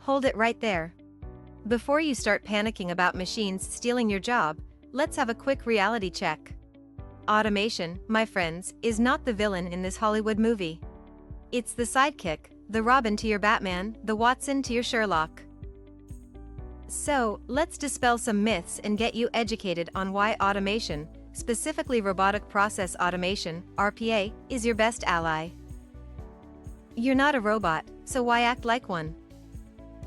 Hold it right there. Before you start panicking about machines stealing your job, let's have a quick reality check. Automation, my friends, is not the villain in this Hollywood movie. It's the sidekick, the Robin to your Batman, the Watson to your Sherlock. So, let's dispel some myths and get you educated on why automation, specifically robotic process automation, RPA, is your best ally. You're not a robot, so why act like one?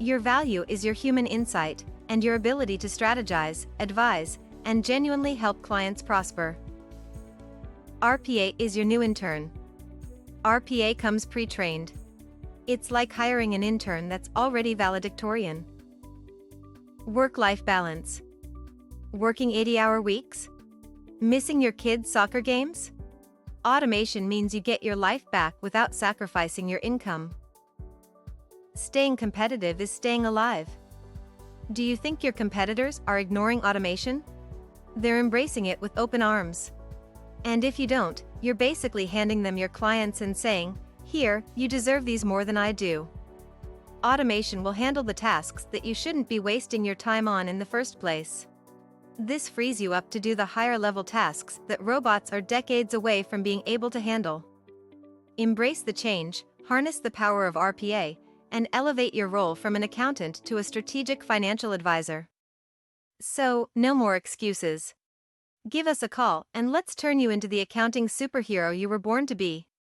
Your value is your human insight and your ability to strategize, advise, and genuinely help clients prosper. RPA is your new intern. RPA comes pre-trained. It's like hiring an intern that's already valedictorian. Work-life balance. Working 80-hour weeks? Missing your kids' soccer games? Automation means you get your life back without sacrificing your income. Staying competitive is staying alive. Do you think your competitors are ignoring automation? They're embracing it with open arms. And if you don't, you're basically handing them your clients and saying, "Here, you deserve these more than I do." Automation will handle the tasks that you shouldn't be wasting your time on in the first place. This frees you up to do the higher-level tasks that robots are decades away from being able to handle. Embrace the change, harness the power of RPA, and elevate your role from an accountant to a strategic financial advisor. So, no more excuses. Give us a call and let's turn you into the accounting superhero you were born to be.